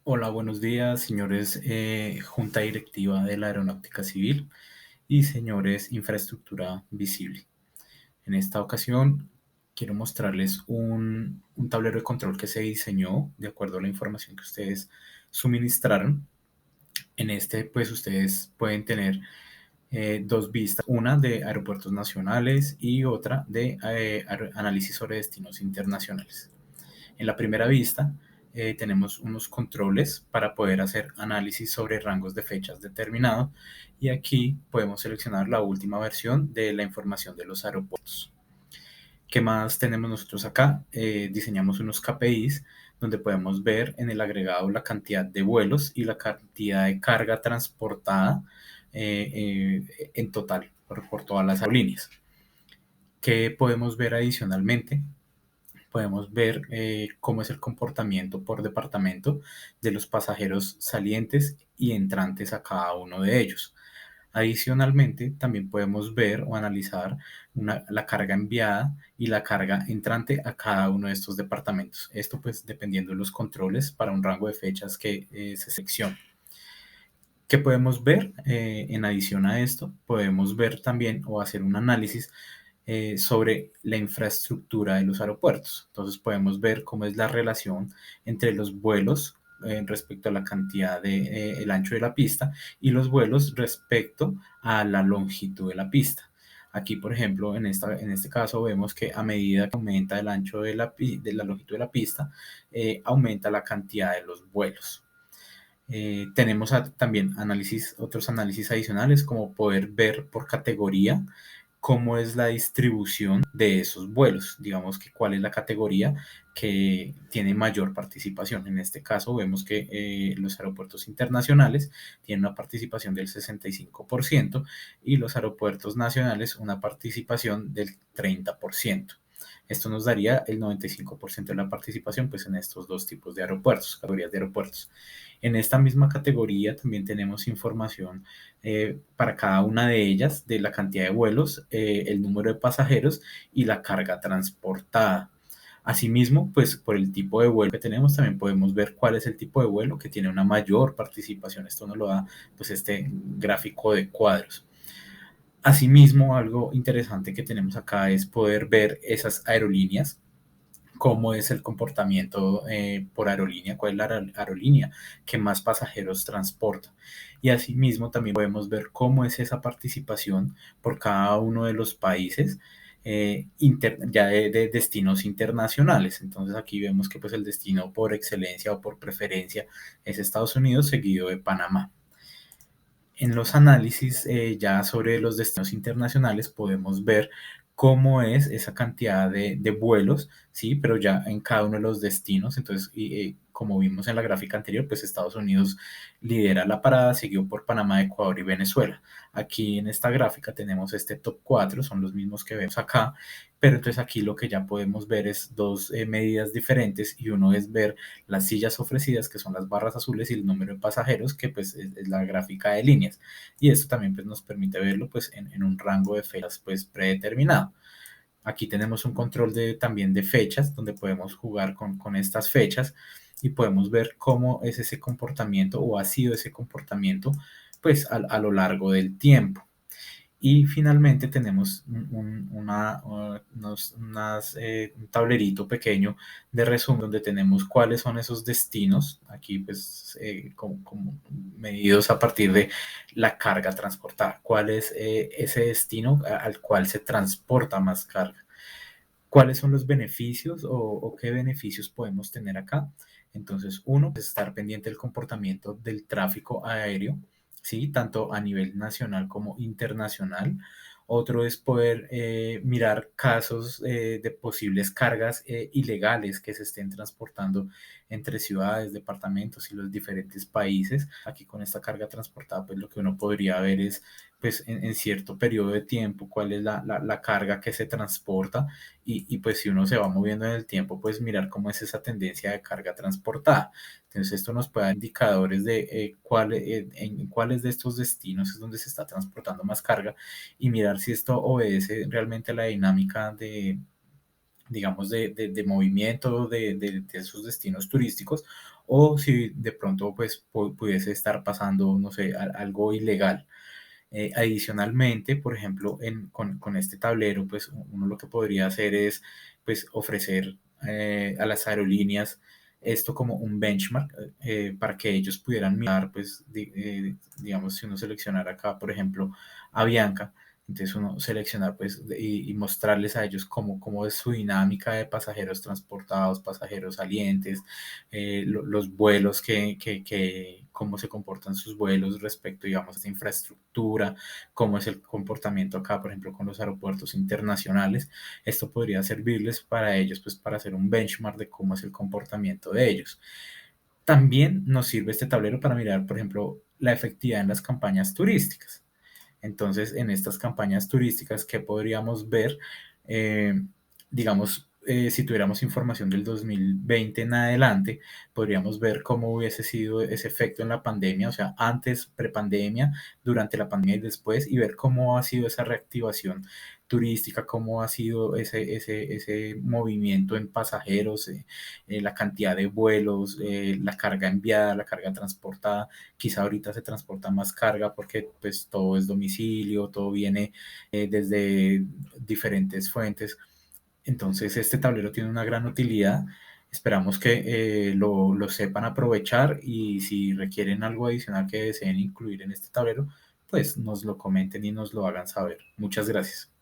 Hola, buenos días, señores Junta Directiva de la Aeronáutica Civil y señores Infraestructura Visible. En esta ocasión quiero mostrarles un tablero de control que se diseñó de acuerdo a la información que ustedes suministraron. En este, pues ustedes pueden tener dos vistas, una de aeropuertos nacionales y otra de análisis sobre destinos internacionales. En la primera vista tenemos unos controles para poder hacer análisis sobre rangos de fechas determinados y aquí podemos seleccionar la última versión de la información de los aeropuertos. ¿Qué más tenemos nosotros acá? Diseñamos unos KPIs donde podemos ver en el agregado la cantidad de vuelos y la cantidad de carga transportada en total por todas las aerolíneas. ¿Qué podemos ver adicionalmente? Podemos ver cómo es el comportamiento por departamento de los pasajeros salientes y entrantes a cada uno de ellos. Adicionalmente, también podemos ver o analizar la carga enviada y la carga entrante a cada uno de estos departamentos. Esto pues dependiendo de los controles para un rango de fechas que se seleccione. ¿Qué podemos ver? En adición a esto, podemos ver también o hacer un análisis sobre la infraestructura de los aeropuertos. Entonces podemos ver cómo es la relación entre los vuelos respecto a la cantidad de el ancho de la pista y los vuelos respecto a la longitud de la pista. Aquí, por ejemplo, en este caso vemos que a medida que aumenta el ancho de la longitud de la pista, aumenta la cantidad de los vuelos. Tenemos también otros análisis adicionales, como poder ver por categoría cómo es la distribución de esos vuelos. Digamos que cuál es la categoría que tiene mayor participación. En este caso vemos que los aeropuertos internacionales tienen una participación del 65% y los aeropuertos nacionales una participación del 30%. Esto nos daría el 95% de la participación pues, en estos dos tipos de aeropuertos, categorías de aeropuertos. En esta misma categoría también tenemos información para cada una de ellas de la cantidad de vuelos, el número de pasajeros y la carga transportada. Asimismo, pues por el tipo de vuelo que tenemos, también podemos ver cuál es el tipo de vuelo que tiene una mayor participación. Esto nos lo da pues este gráfico de cuadros. Asimismo, algo interesante que tenemos acá es poder ver esas aerolíneas, cómo es el comportamiento por aerolínea, cuál es la aerolínea que más pasajeros transporta. Y asimismo también podemos ver cómo es esa participación por cada uno de los países ya de destinos internacionales. Entonces aquí vemos que pues el destino por excelencia o por preferencia es Estados Unidos seguido de Panamá. En los análisis ya sobre los destinos internacionales podemos ver cómo es esa cantidad de vuelos, ¿sí? Pero ya en cada uno de los destinos. Entonces, como vimos en la gráfica anterior, pues Estados Unidos lidera la parada, seguido por Panamá, Ecuador y Venezuela. Aquí en esta gráfica tenemos este top 4, son los mismos que vemos acá, pero entonces aquí lo que ya podemos ver es dos medidas diferentes y uno es ver las sillas ofrecidas, que son las barras azules, y el número de pasajeros, que pues es la gráfica de líneas. Y esto también pues, nos permite verlo pues, en un rango de fechas pues, predeterminado. Aquí tenemos un control también de fechas, donde podemos jugar con estas fechas y podemos ver cómo es ese comportamiento o ha sido ese comportamiento pues, a lo largo del tiempo. Y finalmente tenemos un tablerito pequeño de resumen donde tenemos cuáles son esos destinos, aquí pues como medidos a partir de la carga transportada, cuál es ese destino al cual se transporta más carga, cuáles son los beneficios o qué beneficios podemos tener acá. Entonces, uno es estar pendiente del comportamiento del tráfico aéreo, ¿sí? Tanto a nivel nacional como internacional. Otro es poder mirar casos de posibles cargas ilegales que se estén transportando entre ciudades, departamentos y los diferentes países. Aquí con esta carga transportada, pues lo que uno podría ver es, pues en cierto periodo de tiempo, cuál es la carga que se transporta pues si uno se va moviendo en el tiempo, pues mirar cómo es esa tendencia de carga transportada. Entonces esto nos puede dar indicadores de en cuáles de estos destinos es donde se está transportando más carga y mirar si esto obedece realmente a la dinámica digamos, de movimiento de esos destinos turísticos o si de pronto pues pudiese estar pasando, no sé, algo ilegal. Adicionalmente, por ejemplo, con este tablero, pues uno lo que podría hacer es pues ofrecer a las aerolíneas esto como un benchmark para que ellos pudieran mirar, pues digamos, si uno seleccionara acá, por ejemplo, Avianca, entonces uno seleccionar pues y mostrarles a ellos cómo es su dinámica de pasajeros transportados, pasajeros salientes, los vuelos, cómo se comportan sus vuelos respecto, digamos, a esta infraestructura, cómo es el comportamiento acá, por ejemplo, con los aeropuertos internacionales. Esto podría servirles para ellos, pues, para hacer un benchmark de cómo es el comportamiento de ellos. También nos sirve este tablero para mirar, por ejemplo, la efectividad en las campañas turísticas. Entonces, en estas campañas turísticas, ¿qué podríamos ver? Digamos, si tuviéramos información del 2020 en adelante, podríamos ver cómo hubiese sido ese efecto en la pandemia, o sea, antes, prepandemia, durante la pandemia y después, y ver cómo ha sido esa reactivación turística, cómo ha sido ese movimiento en pasajeros, la cantidad de vuelos, la carga enviada, la carga transportada. Quizá ahorita se transporta más carga porque pues todo es domicilio, todo viene desde diferentes fuentes. Entonces este tablero tiene una gran utilidad. Esperamos que lo sepan aprovechar y si requieren algo adicional que deseen incluir en este tablero, pues nos lo comenten y nos lo hagan saber. Muchas gracias.